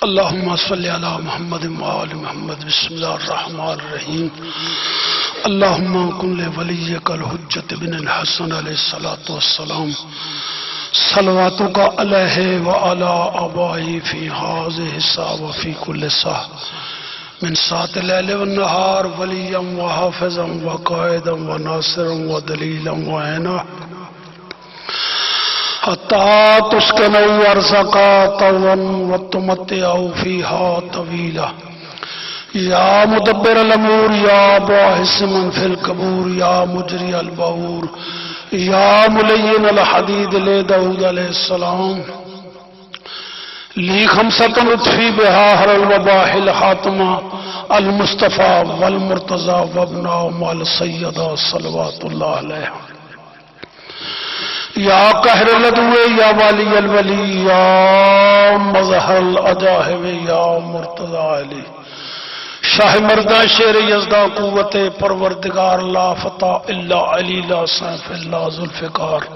اللهم صل على محمد وآل محمد بسم الله الرحمن الرحيم اللهم كن لوليك الحجة بن الحسن عليه الصلاة والسلام صلواتك عليه وعلى آبائه في هذه الساعة وفي كل ساعة من ساعة الليل والنهار وليا وحافظا وقائدا وناصرا ودليلا وعينا حتى تسكنوا أرزقا طوعا وتمتعوا فيها طويلا يا مدبر الأمور يا باعث من في القبور يا مجري البعور يا ملين الحديد لداود عليه السلام لي خمسة نطفي بها هر الوباح الحاتمة المصطفى والمرتضى وابناء مال السيدة صلوات الله عليه یا قہر العدو یا والی الولی یا مظہر العجائب یا مرتضی علی شاہ مردہ شیر یزدہ قوت پروردگار لا فتح الا علی لا سیف الا ذوالفقار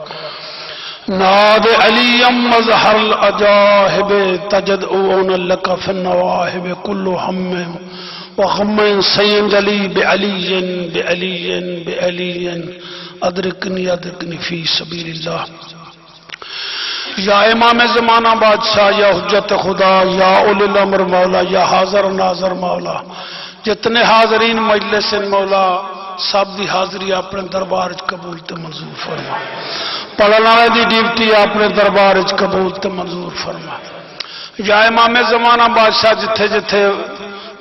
ناد علی مظہر العجائب تجدعون لک فی النواہب کل ہم وغم سید علی بعلی بعلی بعلی ادرکنی فی سبیل اللہ یا امام زمانہ بادشاہ یا حجت خدا یا اولی الامر مولا یا حاضر ناظر مولا جتنے حاضرین مجلس مولا سب دی حاضری اپنے دربار قبول تے منظور فرما پڑھنا دی ڈیوٹی اپنے دربار قبول تے منظور فرما یا امام زمانہ بادشاہ جتھے جتھے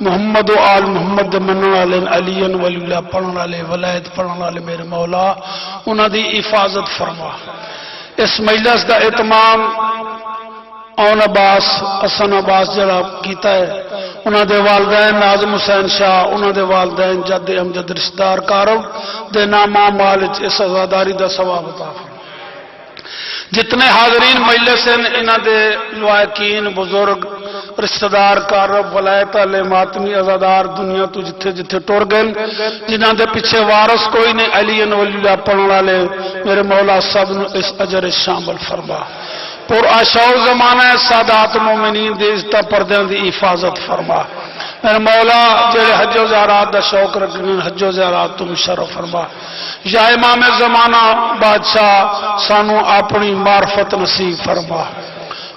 محمد و آل محمد منن والے علی ولی اللہ پڑھن والے ولایت پڑھن والے میرے مولا انہاں دی حفاظت فرما اس مجلس دا اہتمام اون عباس حسن عباس جڑا کیتا ہے انہاں دے والدین ناظم حسین شاہ انہاں دے والدین جد امجد رشتہ دار کارو دے نامہ مال اس عزاداری دا ثواب عطا فرما جتنے حاضرین مجلس ہیں انہاں دے لوائقین بزرگ رشتہ دار کارب ولایت علی ماتمی عزادار دنیا تو جتھے جتھے ٹور گئے جنہاں دے پیچھے وارث کوئی نہیں علی ولی اللہ پڑھن والے میرے مولا سب اس اجر شامل فرما پر آشاؤ زمانہ سادات مومنین دے عزتہ پردیاں دی حفاظت فرما میرے مولا جڑے حج و زیارات دا شوق رکھنے حج و زیارات تم شرف فرما یا امام زمانہ بادشاہ سانو اپنی معرفت نصیب فرما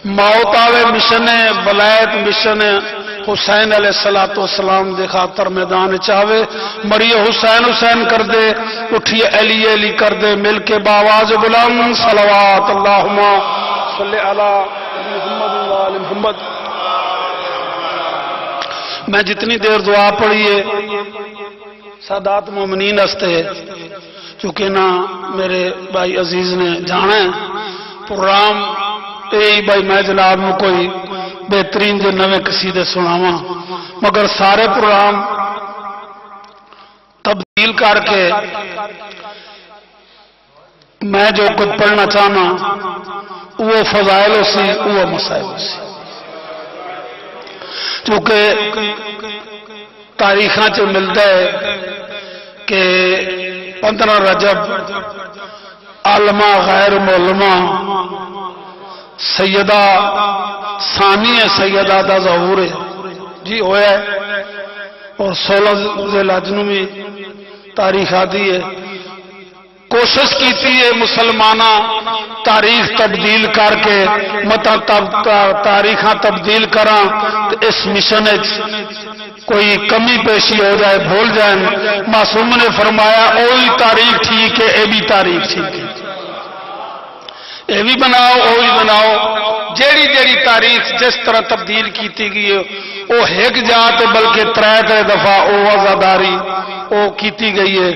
موت آوے مشن ولایت مشن حسین علیہ السلام دے خاطر میدان چاہوے مری حسین حسین کر دے اٹھی علی علی کر دے مل کے باواز بلند صلوات اللہم صلی علی محمد و آل محمد میں جتنی دیر دعا پڑھی ہے سادات مومنین ہستے چونکہ نہ میرے بھائی عزیز نے جانا ہے پروگرام اے بھائی میں جناب میں کوئی بہترین جو نوے قصیدے سناواں مگر سارے پروگرام تبدیل کر کے میں جو کچھ پڑھنا چاہنا وہ فضائل سی وہ مسائل سی چونکہ تاریخاں چ ملتا ہے کہ 15 رجب عالمہ غیر معلمہ سیدہ ثانی سیدہ دا ظہور ہے جی ہویا ہے اور 16 ذی الحج نوں بھی تاریخ آدھی ہے کوشش کیتی ہے مسلمانہ تاریخ تبدیل کر کے متا تاریخاں تبدیل کراں تو اس مشن کوئی کمی پیشی ہو جائے بھول جائیں معصوم نے فرمایا اوہی تاریخ ٹھیک ہے اے بھی تاریخ ٹھیک ہے اے بھی بناؤ او بھی بناؤ جیڑی جیڑی تاریخ جس طرح تبدیل کیتی گئی ہے وہ ایک جات بلکہ ترے دفعہ او وزاداری او کیتی گئی ہے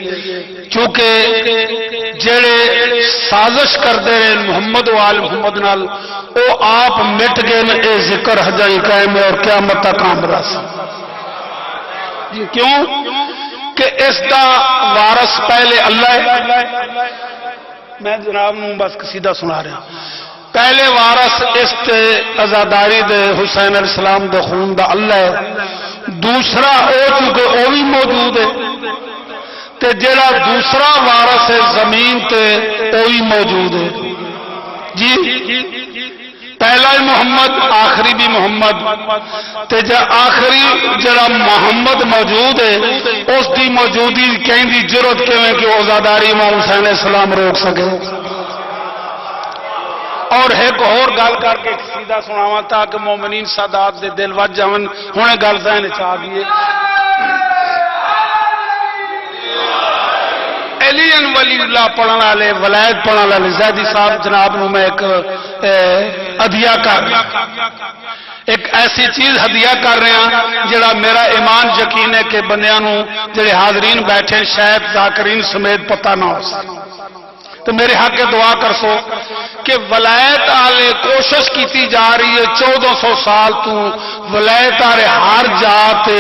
کیونکہ جیڑے سازش کرتے رہے محمد و آل محمد نال او آپ مٹ گئے اے ذکر حجائی قائم ہے اور قیامت تک کام راسا جی کیوں کہ اس دا وارث پہلے اللہ ہے میں جناب نوں بس قصیدہ سنا رہا پہلے وارث اس تے عزاداری دے حسین علیہ السلام دے خون دا اللہ ہے دوسرا او چونکہ او بھی موجود ہے تے جڑا دوسرا وارث ہے زمین تے وہی موجود ہے جی پہلا ہی محمد آخری بھی محمد تے جا آخری جڑا محمد موجود ہے اس دی موجودی کہیں دی ضرورت کیویں کہ عزاداری امام حسین علیہ السلام روک سکے اور ایک اور گل کر کے سیدھا سناواں تاکہ مومنین سادات دے دل وج جاون ہن گل ذہن وچ آ گئی علی ولی اللہ پڑھنے والے ولایت پڑھنے والے زیدی صاحب جناب نو میں ایک ہدیہ کر رہا ایک ایسی چیز ہدیہ کر رہا جڑا میرا ایمان یقین ہے کہ بندیاں نو جڑے حاضرین بیٹھے شاید ذاکرین سمیت پتہ نہ ہو تو میرے حق کے دعا کر سو کہ ولایت آلے کوشش کیتی جا رہی ہے 1400 سال تو ولایت آلے ہر جاتے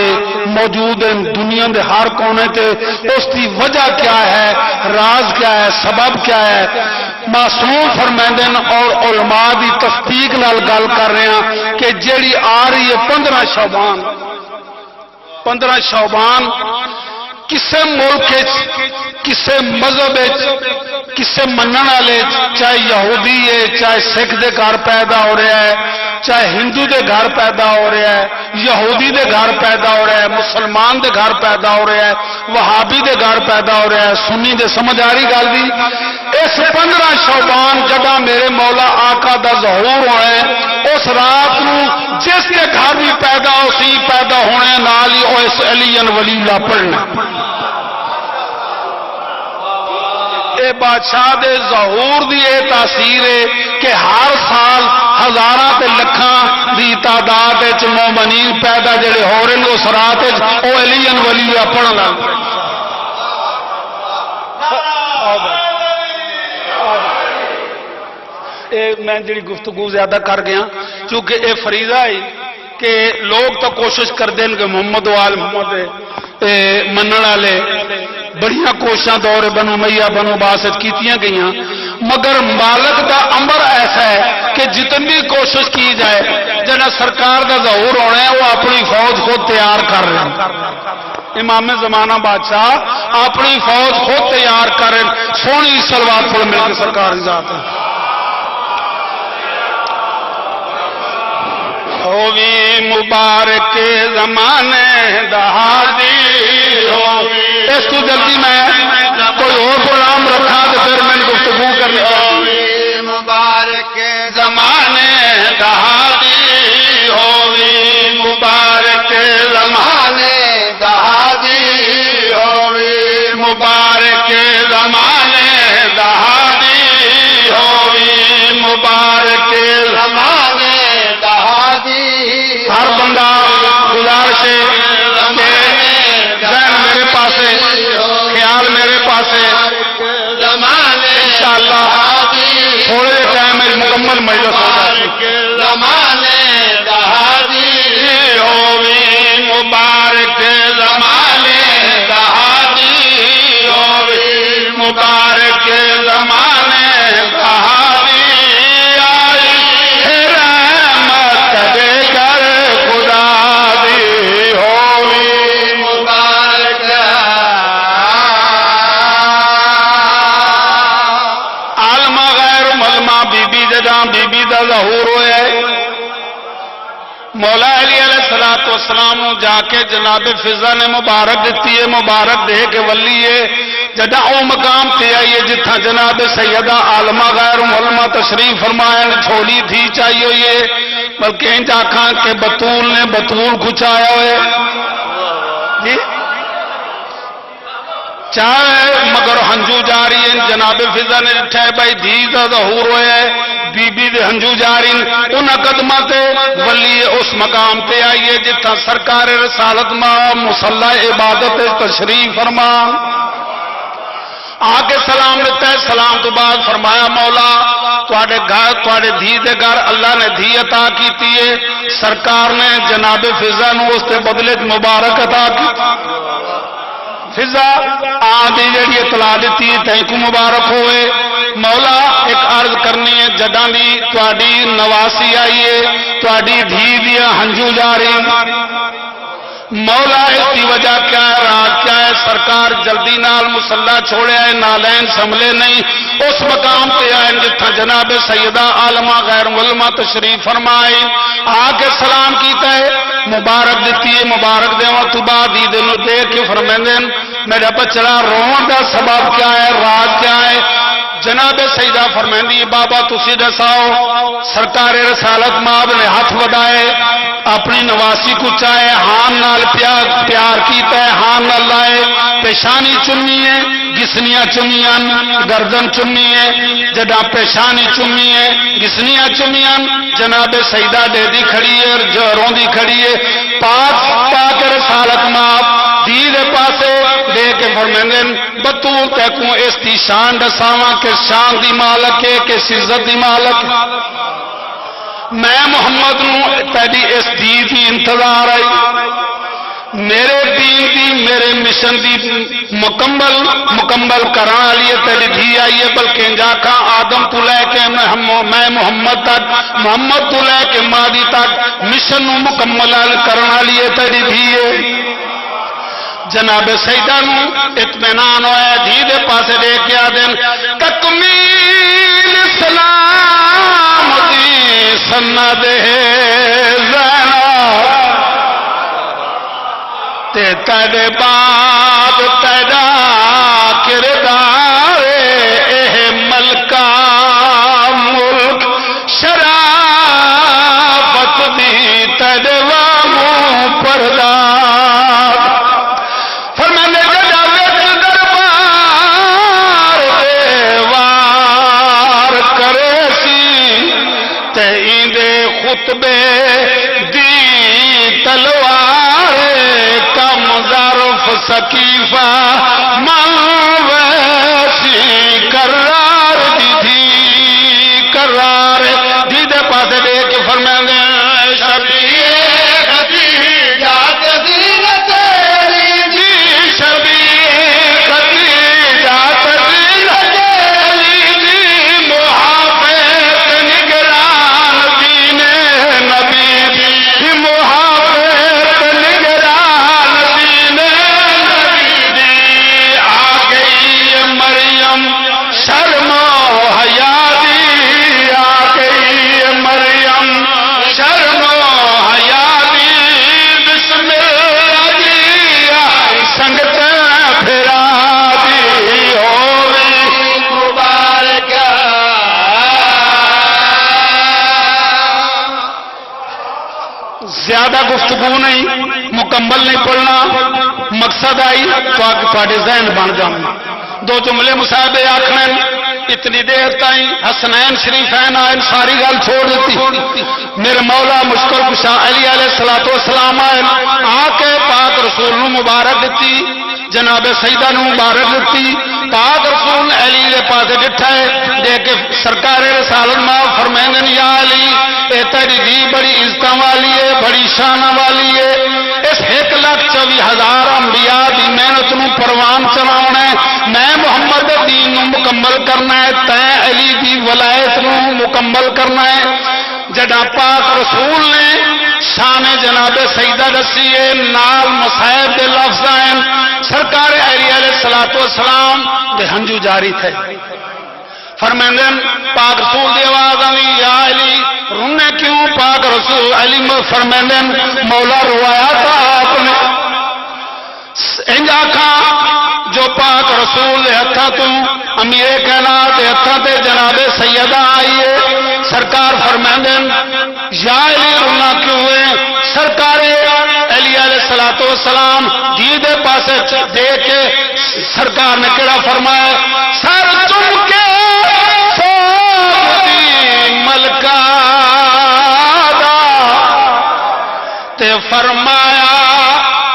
موجود ہیں دنیا دے ہر کونے تے اس کی وجہ کیا ہے راز کیا ہے سبب کیا ہے معصوم فرمائندن اور علماء دی تصدیق نال گل کر رہے ہیں کہ جیڑی آ رہی ہے 15 شعبان کسے ملک کسے مذہب کسے منن والے چاہے یہودی ہے چاہے سکھ دے گھر پیدا ہو رہا ہے چاہے ہندو دے گھر پیدا ہو رہا ہے یہودی دے گھر پیدا ہو رہا ہے مسلمان دے گھر پیدا ہو رہا ہے وہابی دے گھر پیدا ہو رہا ہے سنی دے سمجھ آ رہی گل دی اس 15 شعبان جگہ میرے مولا آقا دا ظہور ہونا ہے اس رات نو جس کے گھر بھی پیدا ہو سی پیدا ہونے نال ہی او اس علی ولی اللہ پڑھنا اے بادشاہ دے ظہور دی اے تاثیر ہے کہ ہر سال ہزاراں تے لکھاں دی تعداد وچ مومنین پیدا جڑے ہو رہے ہیں اس رات وچ او علی ولی اللہ پڑھن لگ میں جڑی گفتگو زیادہ کر گیا چونکہ اے فریضہ ہے کہ لوگ تو کوشش کر دیں کہ محمد و آل محمد منن والے بڑیاں کوششاں دور بنو امیہ بنو عباس کیتیاں گئیاں مگر مالک دا امر ایسا ہے کہ جتنی کوشش کی جائے جنا سرکار دا ظہور ہونا ہے وہ اپنی فوج خود تیار کر رہے ہیں امام زمانہ بادشاہ اپنی فوج خود تیار کر رہے ہیں سونی سلوات پڑھ مل کے سرکار کی ذات ہے ہووی مبارک زمانے دہادی ہووی اس تو جلدی میں کوئی اور پروگرام رکھا تو پھر میں گفتگو کرنی ہووی مبارک زمانے دہادی ہووی مبارک زمانے دہادی ہووی مبارک زمانے دہادی ہووی مبارک زمانے ہر بندہ گزارش ذہن میرے پاس خیال میرے پاس انشاءاللہ تھوڑے ٹائم میں مکمل مجلس ہو جاتی ہووی مبارک زمانے دہادی ہووی مبارک زمانے دہادی بی بی دا ظہور ہوئے مولا علی علیہ السلام جا کے جناب فضا نے مبارک دیتی ہے مبارک دے کے ولی ہے جدا او مقام تے آئیے جتھا جناب سیدہ عالمہ غیر علمہ تشریف فرمایا چھوڑی تھی چاہیے ہوئے بلکہ انج آکھاں کہ بطول نے بطول کھچایا ہوئے جی چاہے مگر ہنجو جاری ہیں جناب فضا نے ٹھے بھائی دھی دا ظہور ہوئے بی بی دے ہنجو جاری ان قدمہ تے ولی اس مقام تے آئیے جتھا سرکار رسالت ماں مصلی عبادت تشریف فرما آگے سلام لیتا ہے سلام تو بعد فرمایا مولا تواڈے گھر تواڈے دھی دے گھر اللہ نے دھی عطا کیتی ہے سرکار نے جناب فضا نو اس تے بدلے مبارک عطا کی فضا آدھی جڑی اطلاع دیتی تین کو مبارک ہوئے مولا ایک عرض کرنی ہے جداں دی تواڈی نواسی آئیے تواڈی دھی دیا ہنجو جاری مولا اس کی وجہ کیا ہے، راز کیا ہے؟ سرکار جلدی نال مصلا چھوڑے آئے، نالین سنبھلے نہیں، اس مقام پہ آئے جتھا جناب سیدہ عالمہ غیر ملمہ تشریف فرمائے، آ کے سلام کیتا ہے، مبارک دیتی ہے، مبارک دیواں تو بعد عید نو دیکھ کے فرماندے میرا بچڑا رون دا سبب کیا ہے، راز کیا ہے؟ جناب سیدہ فرمائندی بابا تسی دساؤ۔ سرکار رسالت ماب نے ہاتھ وڈائے، اپنی نواسی کو چاہے، ہان نال پیار کیتا ہے، ہان نال لائے، پیشانی چننی ہے، گسنیاں چنیاں، گردن چننی ہے، جڈا پیشانی چننی ہے، گسنیاں چنیاں، جناب سیدہ ڈیدی کھڑی ہے اور روندی کھڑی ہے، پاک رسالت ماب دید پاسے دے کے فرمائندن بطول تیکوں اس دی شان دساواں کہ شان دی مالک ہے کہ عزت دی مالک ہے۔ میں محمد نو تیری اس دین دی انتظار آئی، میرے دین دی میرے مشن دی مکمل کران لیے تیری دھی آئی ہے، بلکہ انجا کھاں آدم تو لے کے میں محمد تک، محمد تو لے کے مادی تک مشن نو مکمل کرنا لیے تیری دھی ہے۔ جناب سیدہ نو اطمینان ہوئے، دھی دے پاسے دے کے آدن تکمیل سلام دی سند زینا تے تیرے بعد تیرا کردار اے ملکہ ملک شرافت دی تیرے وامو پردار خطبے دی تلوار کم ظرف سکیفہ ویسی قرار دی قرار دی دے پاسے دے کے فرمائے شبیر خطی جات زینت تیری دی شبیر خطی جات زینت تیری دی محافظ نگران دین نبی دی محافظ نگران دین نبی دی آ گئی مریم شرم و حیا دی آ گئی مریم شرم و حیا دی بسم اللہ دی سنگت پھرا دی ہووی مبارک زیادہ گفتگو نہیں، مکمل نہیں پڑھنا، مقصد آئی تو ذہن بن جانا۔ دو جملے مصاحبے آخر اتنی دیر تائیں حسنین شریفین آئے ساری گل چھوڑ دیتی، میرے مولا مشکل کشا علی علیہ السلام آئے آ کے پاک رسول نو مبارک دیتی، جناب سیدہ نو مبارک دیتی، پاک رسول علی دے پاسے ڈٹھا ہے دے کے سرکار رسالت ماں فرمائیں یا علی اے تیری دی بڑی عزتاں والی ہے، بڑی شاناں والی ہے، اس 1,24,000 انبیاء دی محنت نو پروان چلاونا ہے، میں محمد دین نو مکمل کرنا ہے، تے علی دی ولایت نو مکمل کرنا ہے۔ جڑا پاک رسول نے شان جناب سیدہ دسی ہے، نال مصائب دے لفظ ہیں، سرکار علی علیہ السلام دے ہنجو جاری تھے، فرمائندن پاک رسول دی آواز آئی یا علی رونے کیوں؟ پاک رسول علی فرمائندن مولا روایا تھا آپ نے انجا کھا جو پاک رسول دے ہتھاں تو امیر کائنات دے ہتھاں تے جناب سیدہ آئی ہے، سرکار فرمائندن یا علی رونا کیوں ہے؟ سرکار علی علیہ السلام دی دے پاسے دے کے سرکار نے کہڑا فرمایا سر چم کے ملکہ دا تے فرمایا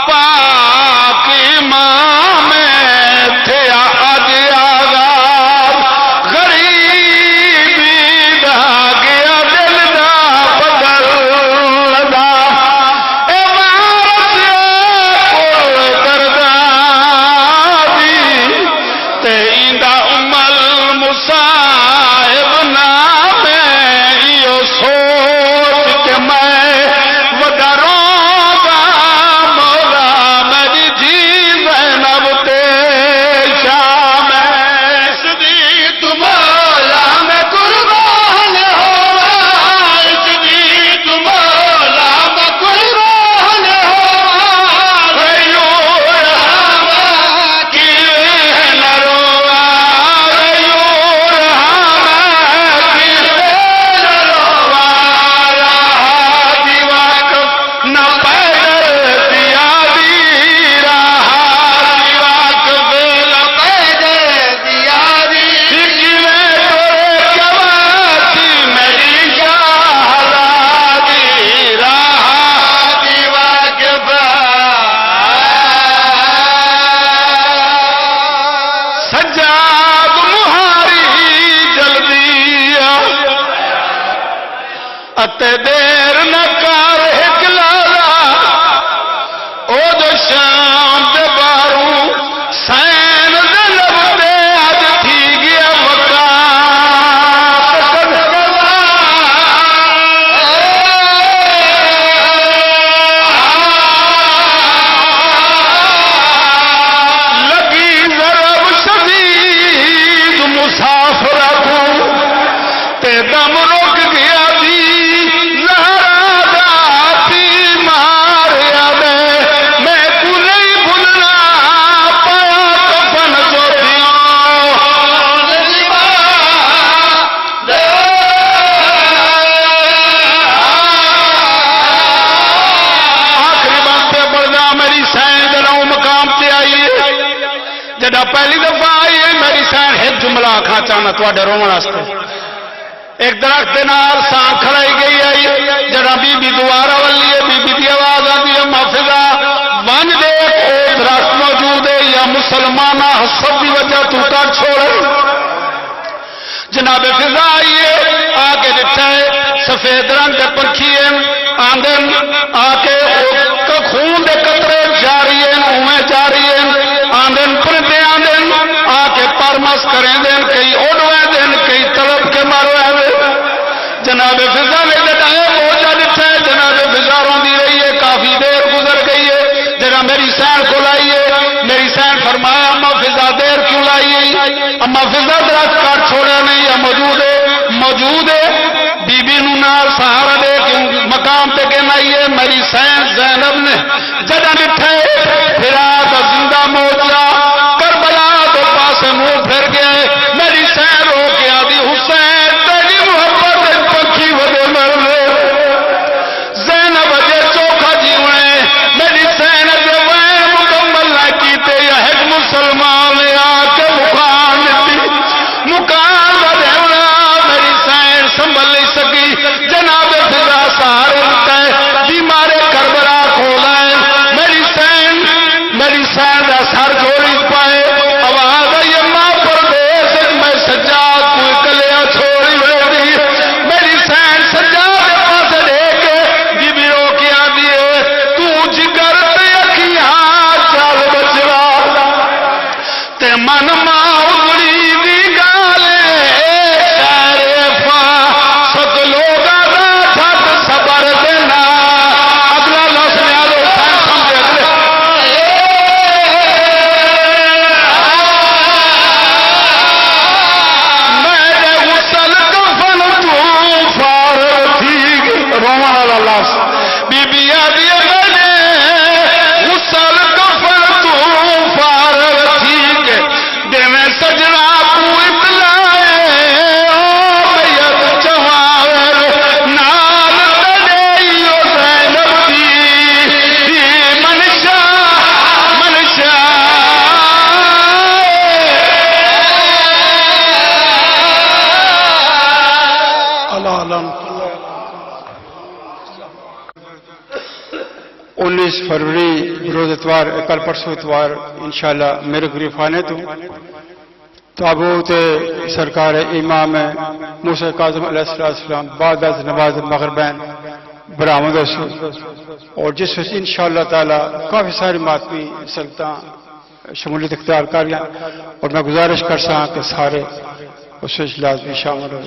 پاک امام تھے آج آزاد غریبی دا گیا دل دا بدل دا عمارت کول دردادی تے ایندہ ام المصائب نامے ایو سوچ کے میں وڈا روب مسافر کو تے دم رک گیا جی زہرا داتی ماریا دے میں کو نہیں بھولنا پایا کفن جو دیا آخری بات پہ بڑھنا میری سین دلاؤں مقام تے آئی جڑا پہلی دفعہ آئی ہے میری سین ایک جملہ آکھا چاہنا تواڈے رومن واسطے ایک درخت دے نال سان کھڑائی گئی آئی جڑا بی بی دوبارہ ولی ہے بی بی دی آواز آندی ہے محفظہ ون دے او درخت موجود ہے یا مسلمانہ حسب دی وجہ تو کٹ چھوڑ جناب فضا آئی ہے آ کے دکھتا ہے سفید رنگ دے پنکھی آندن آ کے خون دے قطرے جاری ہیں اویں جاری ہیں آندن پرندے آندن آ کے پرمس کریں دین کئی اڑویں دین کئی طلب کے مارویں دین جناب فضا نے لٹائے موجہ دکھتا ہے جناب فضا روندی رہی ہے کافی دیر گزر گئی ہے جگہ میری سین کو لائی ہے میری سین فرمایا اما فضا دیر کیوں لائی ہے اما فضا درخت کاٹ چھوڑا نہیں یا موجود ہے بی بی نو نال سہارا دے کے مقام پہ کہنا ہے میری سین زینب نے جگہ دکھتا ہے پھر آتا زندہ موجہ کربلا دو پاس منہ پھر گئے میری سین رو کے آدھی حسین تیری محبت پکھی وجہ مر زینب اجے چوکھا جیونے میری سین اجے وین مکمل نہ کیتے یا ایک مسلمان آ کے مکان دیتی مکان بدھونا میری سین سنبھل نہیں سکی جناب فضا سہارے لگتا ہے بیمارے کربلا کھولا ہے میری سین دا سر جوڑی پائے آواز آئی ماں پردیس میں سجاد کوئی کلیا چھوڑی ہوئی میری سین سجاد کے پاس دے کے بی بی رو کے آدھی ہے تو جگر تے اکھیاں چل بچوا تے من ماں اگڑی دی گالے شریفا سک لوگا دا چھت صبر دینا اگلا لفظ نیا لو سین سمجھے اگلے میرے غسل کفن تو فارغ تھی رومن والا لفظ بی بی آدھی میں غسل کفن تو فارغ تھی دے میں سجنا کو اطلاعے او میت چواور نال تڑیو زینب دی منشا اللہ علم 19 فروری روز اتوار کل پرسوں اتوار انشاءاللہ میرے گریف آنے تو تابوت سرکار امام موسیٰ کاظم علیہ السلام بعد از نماز مغربین برآمد اور جس وقت انشاءاللہ تعالی کافی ساری ماتمی سلطان شمولیت اختیار کر لیں اور میں گزارش کر سکاں کہ سارے اس وقت لازمی شامل ہو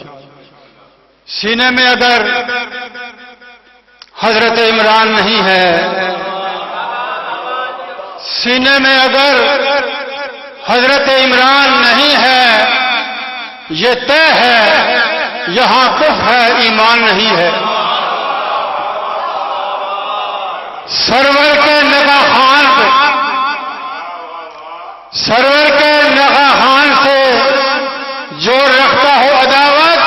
سینے میں اگر حضرت عمران نہیں ہے سینے میں اگر حضرت عمران نہیں ہے یہ طے ہے یہاں کفر ہے ایمان نہیں ہے سرور کے نگاہان پہ سرور کے نگاہان سے جو رکھتا ہو عداوت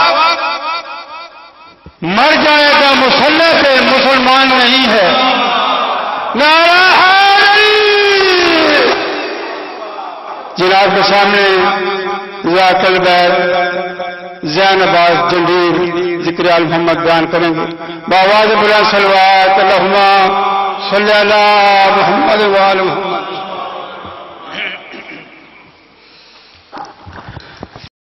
مر جائے گا مسلح پہ مسلمان نہیں ہے نعرہ حیدری جناب کے سامنے ذات البیر زین عباس جنڈیر ذکر آل محمد بیان کریں گے بآواز بلند صلوات اللہم صلی اللہ محمد وآلہ